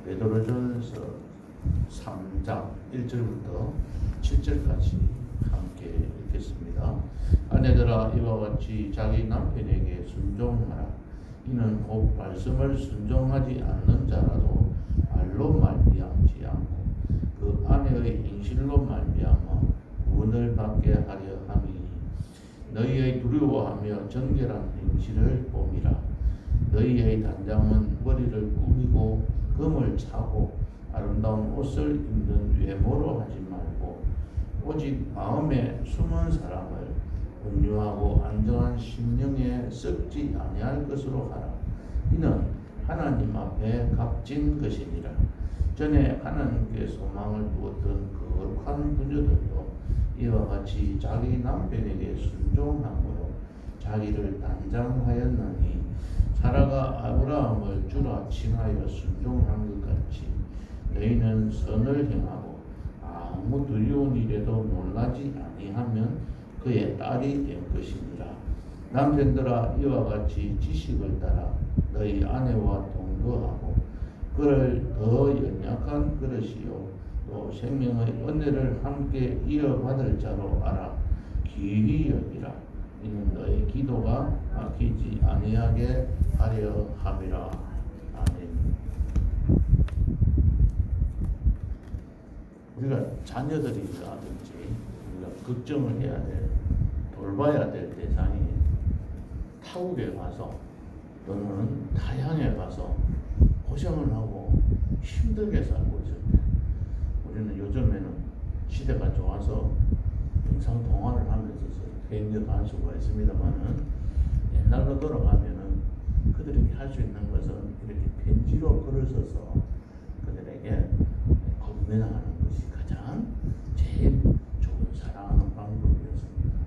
베드로전서 3장 1절부터 7절까지 함께 읽겠습니다. 아내들아 이와 같이 자기 남편에게 순종하라. 이는 곧 말씀을 순종하지 않는 자라도 말로 말미암지 않고 그 아내의 행실로 말미암아 구원을 받게 하려 함이니 너희의 두려워하며 정결한 행실을 봄이라. 너희의 단장은 머리를 꾸미고 금을 차고 아름다운 옷을 입는 외모로 하지 말고 오직 마음에 숨은 사람을 온유하고 안정한 심령에 썩지 아니할 것으로 하라. 이는 하나님 앞에 값진 것이니라. 전에 하나님께 소망을 두었던 거룩한 부녀들도 이와 같이 자기 남편에게 순종함으로 자기를 단장하였느니 사라가 아브라함을 주라 칭하여 순종한 것 같이 너희는 선을 행하고 아무 두려운 일에도 놀라지 아니하면 그의 딸이 된 것이니라. 남편들아 이와 같이 지식을 따라 너희 아내와 동거하고 그를 더 연약한 그릇이요 또 생명의 은혜를 함께 이어받을 자로 알아 귀히 여기라. 이는 너의 기도가 막히지 아니하게 하려 함이라. 아멘. 우리가 자녀들이라든지 우리가 걱정을 해야 될, 돌봐야 될 대상이 타국에 가서 또는 타향에 가서 고생을 하고 힘들게 살고 있을 때 우리는 요즘에는 시대가 좋아서 영상 통화를 하면서 개인적으로 할 수가 있습니다만은 옛날로 돌아가면은 그들에게 할 수 있는 것은 이렇게 편지로 글을 써서 그들에게 건면하는 것이 가장 제일 좋은 사랑하는 방법이었습니다.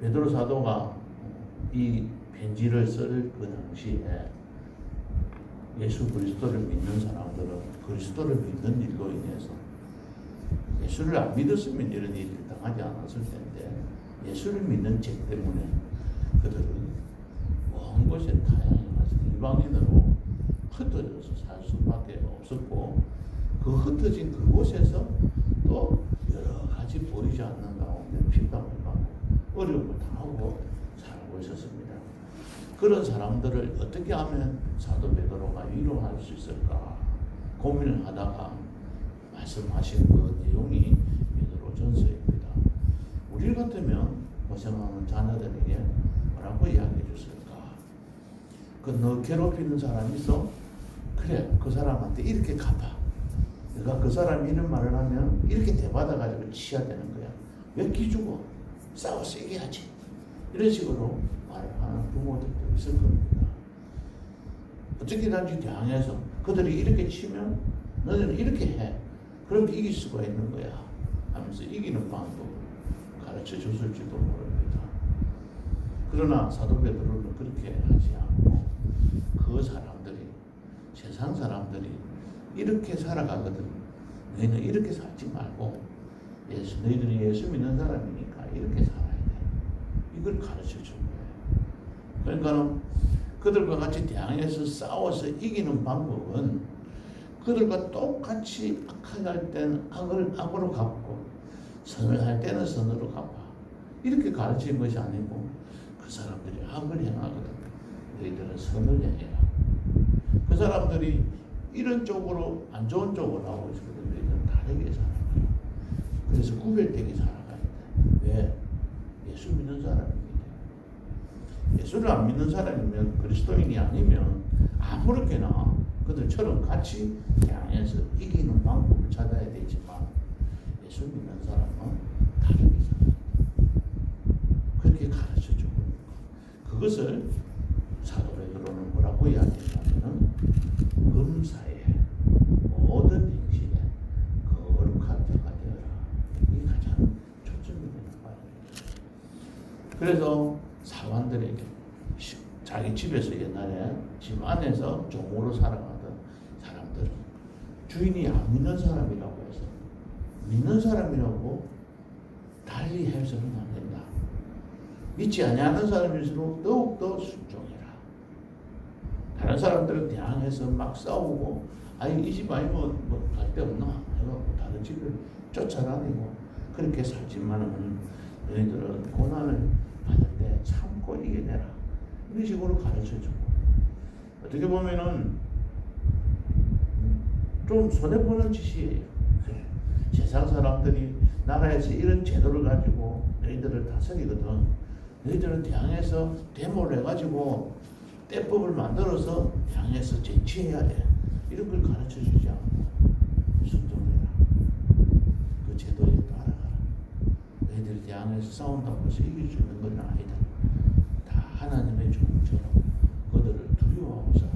베드로 사도가 이 편지를 쓸 그 당시에 예수 그리스도를 믿는 사람들은 그리스도를 믿는 일로 인해서 예수를 안 믿었으면 이런 일을 당하지 않았을 텐데 예수를 믿는 죄 때문에 그들은 먼 곳에 타향에 가서 이방인으로 흩어져서 살 수밖에 없었고 그 흩어진 그곳에서 또 여러 가지 보이지 않는 가운데 핍박을 받고 어려움을 당하고 살고 있었습니다. 그런 사람들을 어떻게 하면 사도 베드로가 위로할 수 있을까 고민을 하다가 말씀하신 그 내용이 베드로전서입니다. 우리 같으면 고생하는 자녀들에게 뭐라고 이야기해 줬을까? 그 너 괴롭히는 사람 있어? 그래, 그 사람한테 이렇게 갚아. 내가 그 사람이 이런 말을 하면 이렇게 대받아가지고 치야 되는 거야. 왜 기주고 싸워서 이겨야지. 이런 식으로 말을 하는 부모들도 있을 겁니다. 어떻게든지 대항해서 그들이 이렇게 치면 너희는 이렇게 해. 그렇게 이길 수가 있는 거야. 하면서 이기는 방법을 가르쳐 줬을지도 모릅니다. 그러나 사도 베드로는 그렇게 하지 않고 그 사람들이 세상 사람들이 이렇게 살아가거든. 너희는 이렇게 살지 말고 너희들이 예수 믿는 사람이니까 이렇게 살아야 돼. 이걸 가르쳐 준 거예요. 그러니까 그들과 같이 대항해서 싸워서 이기는 방법은 그들과 똑같이 악할 때는 악을 악으로 갚고 선을 할 때는 선으로 갚아. 이렇게 가르친 것이 아니고 그 사람들이 악을 행하거든. 너희들은 선을 행해라. 그 사람들이 이런 쪽으로 안 좋은 쪽으로 하고 있거든. 너희들은 다르게 살아가라. 그래서 구별되게 살아가야 돼. 왜? 예수 믿는 사람이기 때문에. 예수를 안 믿는 사람이면 그리스도인이 아니면 아무렇게나 그들처럼 같이 대항해서 이기는 방법을 찾아야 되지만 예수 믿는 사람은 다르게 살아요. 그렇게 가르쳐주고 그것을 사도 베드로는 뭐라고 이야기하냐면 범사에 모든 행실에 거룩한 자가 되어라. 이게 가장 초점이 되는 바입니다. 그래서 사관들에게 자기 집에서 옛날에 집 안에서 종으로 살아가던 사람들은 주인이 안 믿는 사람이라고 해서 믿는 사람이라고 달리 해서는 안 된다. 믿지 아니하는 사람일수록 더욱더 순종해라. 다른 사람들은 대항해서 막 싸우고 아니 이 집 아니면 뭐 갈 데 없나 해갖고 다른 집을 쫓아다니고 그렇게 살지만은 너희들은 고난을 받을 때 참고 이겨내라 이런 식으로 가르쳐주고 어떻게 보면은 좀 손해보는 짓이에요. 세상 사람들이 나라에서 이런 제도를 가지고 너희들을 다스리거든. 너희들은 대항해서 데모를 해가지고 때법을 만들어서 대항해서 쟁취해야 돼. 이런 걸 가르쳐주지 않고 순종해라. 그 제도에 따라가라. 너희들이 대항해서 싸운다고 해서 이길 수 있는 건 아니다. 다 하나님의 종처럼 그들을 두려워하고 살아.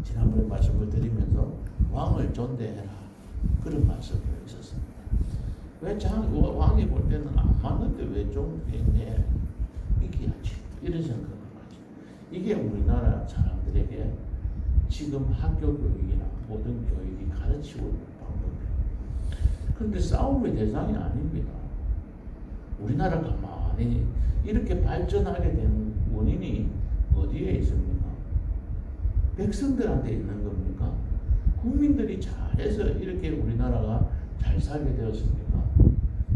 지난번에 말씀을 드리면서 왕을 존대해라. 그런 말씀이 있었습니다. 왜 왕이 볼 때는 안 맞는데 왜 존대해? 이겨야지. 이런 생각을 하지. 이게 우리나라 사람들에게 지금 학교 교육이나 모든 교육이 가르치고 있는 방법이에요. 그런데 싸움의 대상이 아닙니다. 우리나라 가만히 이렇게 발전하게 된 원인이 어디에 있습니까? 백성들한테 있는 겁니까? 국민들이 잘해서 이렇게 우리나라가 잘 살게 되었습니까?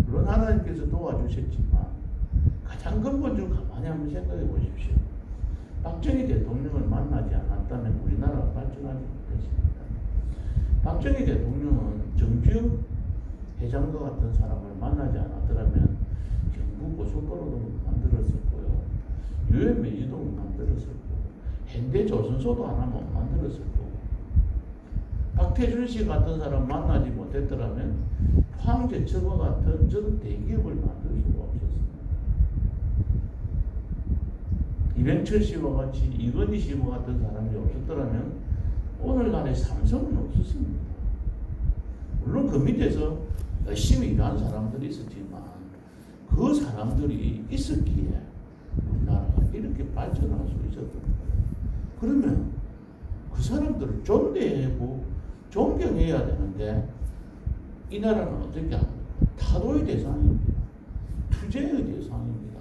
물론 하나님께서 도와주셨지만 가장 근본적으로 가만히 한번 생각해 보십시오. 박정희 대통령을 만나지 않았다면 우리나라가 발전하지 못했습니다. 박정희 대통령은 정주영 회장과 같은 사람을 만나지 않았더라면 경부 고속도로도 만들었을 거요. 유엔 메이도 만들었을 거고 현대조선소도 하나 못 만들었을 거고 박태준 씨 같은 사람 만나지 못했더라면 포항제철과 같은 전 대기업을 만들 수가 없었습니다. 이병철 씨와 같이 이건희 씨와 같은 사람이 없었더라면 오늘날의 삼성은 없었습니다. 물론 그 밑에서 열심히 일하는 사람들이 있었지만 그 사람들이 있었기에 우리나라가 이렇게 발전할 수 있었던 거예요. 그러면 그 사람들을 존대하고 존경해야 되는데 이 나라는 어떻게 합니까? 타도의 대상입니다. 투쟁의 대상입니다.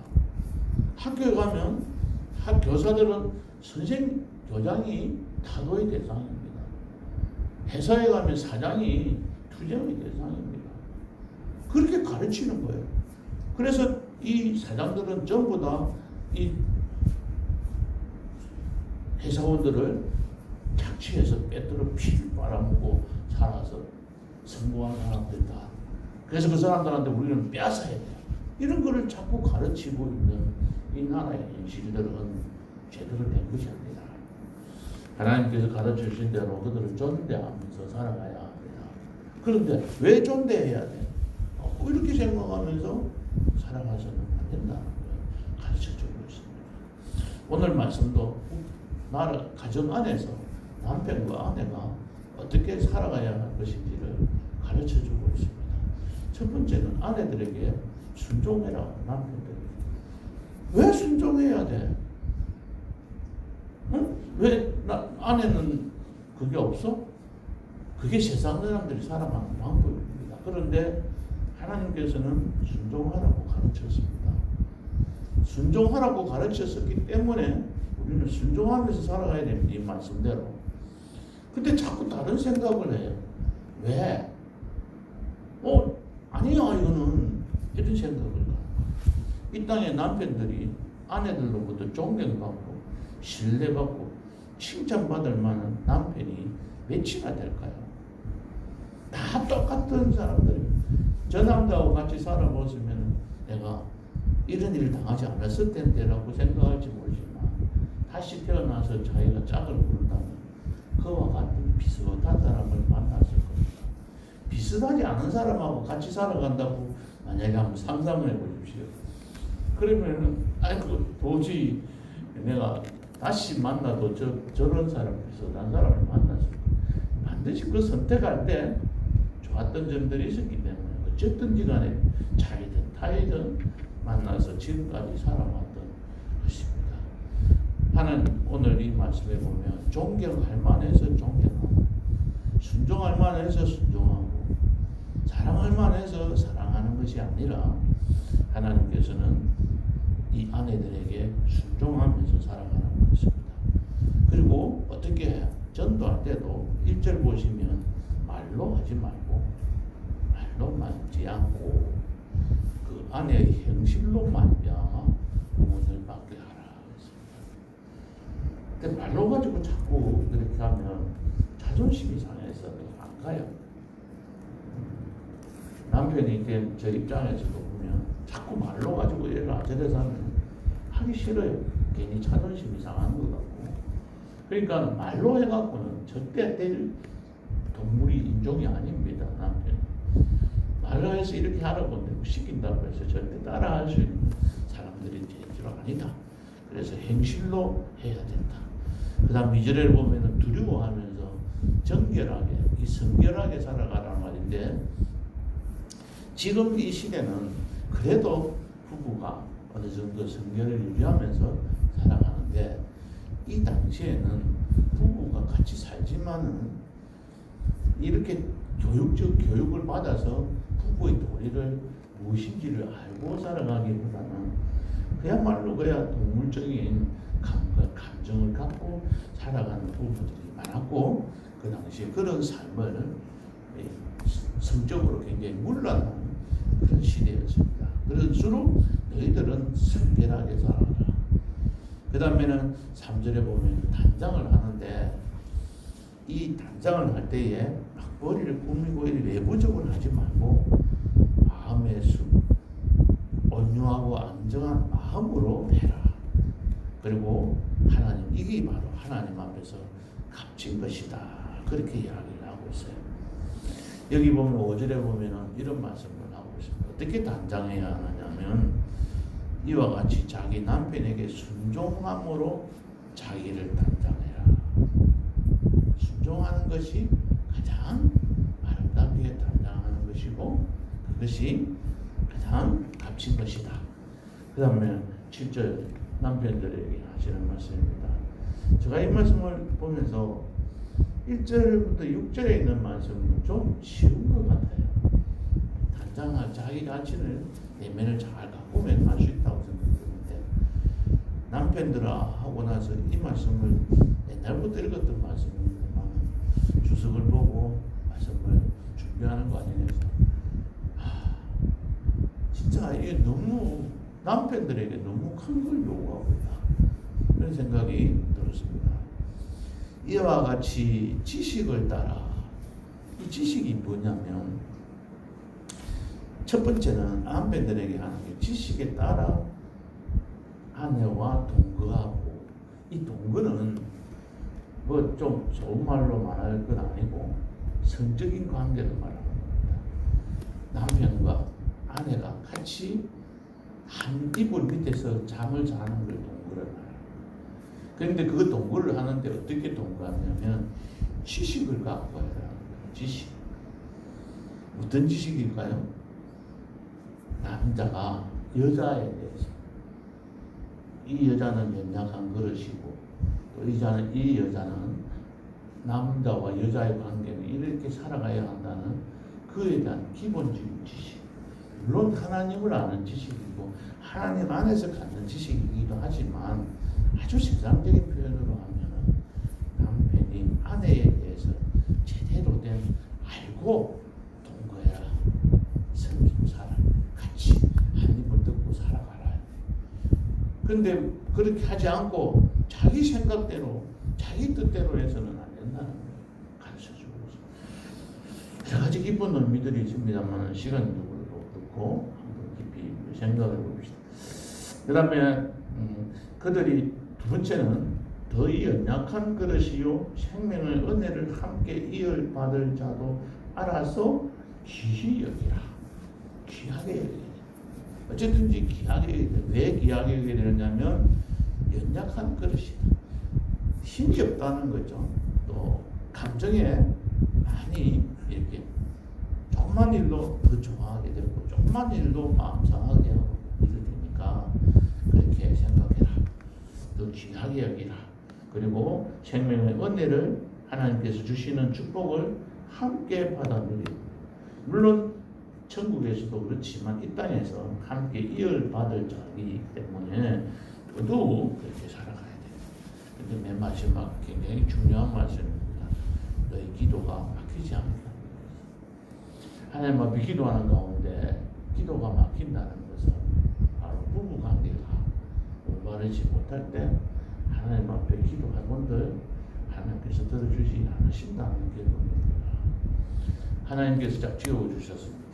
학교에 가면 교사들은 선생 교장이 타도의 대상입니다. 회사에 가면 사장이 투쟁의 대상입니다. 그렇게 가르치는 거예요. 그래서 이 사장들은 전부 다 이 회사원들을 착취해서 빼들어 피를 빨아먹고 살아서 성공한 사람들이다. 그래서 그 사람들한테 우리는 빼앗아야 돼요. 이런 거를 자꾸 가르치고 있는 이 나라의 현실들은 제대로 된 것이 아니다. 하나님께서 가르쳐 주신 대로 그들을 존대하면서 살아가야 합니다. 그런데 왜 존대해야 돼? 이렇게 생각하면서 살아가서는 안 된다는 걸 가르쳐 주고 있습니다. 오늘 말씀도 나라 가정 안에서 남편과 아내가 어떻게 살아가야 할 것인지를 가르쳐 주고 있습니다. 첫 번째는 아내들에게 순종해라. 남편들에게. 왜 순종해야 돼? 응? 왜 아내는 그게 없어? 그게 세상 사람들이 살아가는 방법입니다. 그런데 하나님께서는 순종하라고 가르쳤습니다. 순종하라고 가르쳤었기 때문에 우리는 순종하면서 살아가야 됩니다. 이 말씀대로. 근데 자꾸 다른 생각을 해요. 왜? 아니야 이거는 이런 생각을 해요. 이 땅의 남편들이 아내들로부터 존경받고 신뢰받고 칭찬받을 만한 남편이 몇이나 될까요? 다 똑같은 사람들이 저 남자하고 같이 살아보시면 내가 이런 일을 당하지 않았을 텐데라고 생각할지 모르지만 다시 태어나서 자기가 짝을 부른다면 그와 같은 비슷한 사람을 만났을 겁니다. 비슷하지 않은 사람하고 같이 살아간다고 만약에 한번 상상을 해보십시오. 그러면은 도저히 내가 다시 만나도 저런 사람 비슷한 사람을 만났을 거예요. 반드시 그 선택할 때 좋았던 점들이 있었기 때문에 어쨌든지 간에 자이든 타이든 만나서 지금까지 살아왔던 것입니다. 하나님 오늘 이 말씀에 보면 존경할 만해서 존경하고 순종할 만해서 순종하고 사랑할 만해서 사랑하는 것이 아니라 하나님께서는 이 아내들에게 순종하면서 살아가라고 했습니다. 그리고 어떻게 해요? 전도할 때도 1절 보시면 말로 하지 말고 말로만 하지 않고 그 안에 행실로 말미암아 구원을 받게 하라 했습니다. 근데 말로 가지고 자꾸 그렇게 하면 자존심이 상해서 안 가요. 남편이 이제 저 입장에서도 보면 자꾸 말로 가지고 이래라 저래서 하면 하기 싫어요. 괜히 자존심이 상하는 것 같고. 그러니까 말로 해갖고는 절대 될 동물이 인종이 아닙니다. 남편이 말로 해서 이렇게 하라고 시킨다고 해서 절대 따라할 수 있는 사람들이 제대로 아니다. 그래서 행실로 해야 된다. 그 다음 2절에 보면은 두려워하면서 정결하게 성결하게 살아가라는 말인데, 지금 이 시대는 그래도 부부가 어느 정도 성결을 유지하면서 살아가는데, 이 당시에는 부부가 같이 살지만은 이렇게 교육적 교육을 받아서 부부의 도리를 무엇인지를 알고 살아가기보다는 그야말로 그야 동물적인 감정을 갖고 살아가는 부부들이 많았고, 그 당시에 그런 삶을 성적으로 굉장히 문란한 그런 시대였습니다. 그럴수록 너희들은 성결하게 살아라. 그 다음에는 3절에 보면 단장을 하는데, 이 단장을 할 때에 막 머리를 꾸미고 이렇게 외부적으로 하지 말고 마음의 온유하고 안정한 마음으로 해라. 그리고 하나님, 이게 바로 하나님 앞에서 값진 것이다. 그렇게 이야기를 하고 있어요. 여기 보면 5절에 보면은 이런 말씀을 하고 있습니다. 어떻게 단장해야 하느냐면, 이와 같이 자기 남편에게 순종함으로 자기를 단장해라. 순종하는 것이 가장 아름답게 단장하는 것이고, 그것이 가장 값진 것이다. 그 다음에 7절 남편들에게 하시는 말씀입니다. 제가 이 말씀을 보면서 1절부터 6절에 있는 말씀은 좀 쉬운 것 같아요. 단장할 자기 자신을 내면을 잘 가꾸면 할 수 있다고 생각했는데, 남편들아 하고 나서 이 말씀을 옛날부터 읽었던 말씀입니다만 주석을 보고 말씀을 준비하는 거 아니겠어요? 진짜 이게 너무 남편들에게 너무 큰 걸 요구하고 있다. 그런 생각이 들었습니다. 이와 같이 지식을 따라, 이 지식이 뭐냐면, 첫 번째는 남편들에게 하는 게 지식에 따라 아내와 동거하고, 이 동거는 뭐 좀 좋은 말로 말할 건 아니고 성적인 관계를 말하는 겁니다. 남편과 아내가 같이 한 이불 밑에서 잠을 자는 걸 동거를 말해요. 그런데 그 동거를 하는데 어떻게 동거하냐면 지식을 갖고 해야 하는 거예요. 지식. 어떤 지식일까요? 남자가 여자에 대해서, 이 여자는 연약한 그릇이고, 또 이 여자는 남자와 여자의 관계는 이렇게 살아가야 한다는 그에 대한 기본적인 지식. 물론 하나님을 아는 지식이고 하나님 안에서 갖는 지식이기도 하지만, 아주 세상적인 표현으로 하면은 남편이 아내에 대해서 제대로 된 알고 동거해라. 섬기고 살아. 같이 한 입을 듣고 살아가라. 그런데 그렇게 하지 않고 자기 생각대로 자기 뜻대로 해서는 안 된다는 걸 가르쳐주고 있습니다. 여러 가지 깊은 의미들이 있습니다만 시간이 듣고 한번 깊이 생각해 봅시다. 그 다음에 그들이 두 번째는 더 연약한 그릇이요 생명의 은혜를 함께 이어받을 자도 알아서 귀히 여기라. 귀하게 여기라. 어쨌든지 귀하게 여기라. 왜 귀하게 여기게 되느냐면 연약한 그릇이다. 힘이 없다는 거죠. 또 감정에 많이 이렇게 조그만 일로 더 좋아하게 되고 조그만 일로 마음 상하게 하고 이렇게 되니까 그렇게 생각해라. 더 귀하게 여기라. 그리고 생명의 은혜를 하나님께서 주시는 축복을 함께 받아들이고, 물론 천국에서도 그렇지만 이 땅에서 함께 이어받을 자이기 때문에 더더욱 그렇게 살아가야 돼요. 근데 맨 마지막 굉장히 중요한 말씀입니다. 너희 기도가 막히지 않게. 하나님 앞에 기도하는 가운데 기도가 막힌다는 것은 바로 부부 관계가 올바르지 못할 때 하나님 앞에 기도하건들 하나님께서 들어주지 않으신다는 결론입니다. 하나님께서 딱 지어주셨습니다.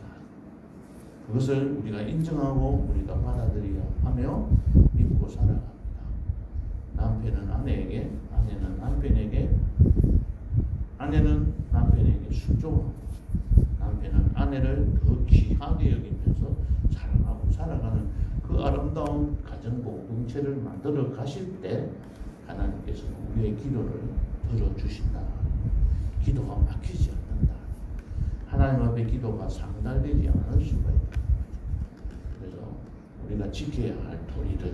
그것을 우리가 인정하고 우리가 받아들여야 하며 믿고 살아갑니다. 남편은 아내에게, 아내는 남편에게 순종하고, 남편은 아내를 더 귀하게 여기면서 사랑하고 살아가는 그 아름다운 가정 공동체를 만들어 가실 때 하나님께서 우리의 기도를 들어주신다. 기도가 막히지 않는다. 하나님 앞에 기도가 상달되지 않을 수가 있다. 그래서 우리가 지켜야 할 도리를,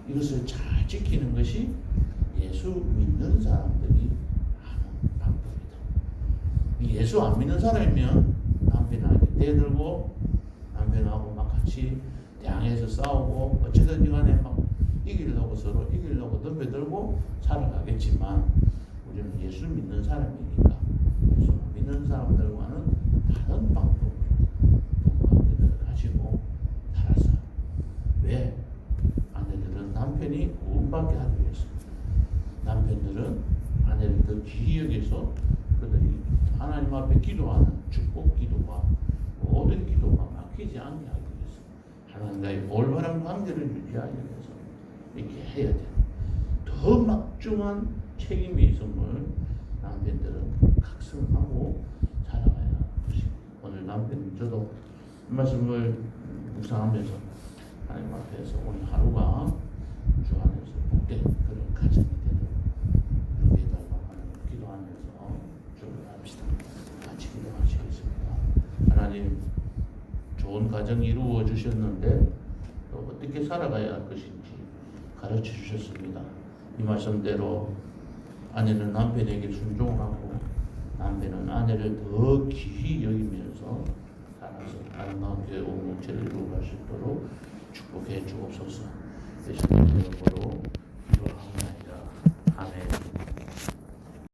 이것을 잘 지키는 것이 예수 믿는 사람들이 하는 방법이다. 예수 안 믿는 사람이면 남편한테 대들고 남편하고 막 같이 대항해서 싸우고 어찌든지 간에 막 이기려고 서로 이기려고 덤벼들고 살아가겠지만, 우리는 예수 믿는 사람이니까 예수 믿는 사람들과는 다른 방법으로 동관계를 가지고 살아서, 왜? 아내들은 남편이 구원받게 하기 위해서, 남편들은 아내를 더 귀히 여겨서 그들이 하나님 앞에 기도하는 축복 기도와 모든 기도가 막히지 않게 하기 위해서, 하나님과의 올바른 관계를 유지하기 위해서 이렇게 해야 돼요. 더 막중한 책임이 있음을 남편들은 각성하고 살아가야 하는 것입니다. 오늘 남편, 저도 말씀을 묵상하면서 하나님 앞에서 오늘 하루가 주 안에서 복된 그런 가정이 되도록 이렇게 해달라고 기도하면서 준비합시다. 같이 기도하시겠습니다. 하나님, 좋은 가정 이루어 주셨는데 또 어떻게 살아가야 할 것인지 가르쳐 주셨습니다. 이 말씀대로 아내는 남편에게 순종하고 남편은 아내를 더 귀히 여기면서 살아서 아름다운 교회 공동체를 이루어갈 수 있도록 축복해 주옵소서. 예수님의 이름으로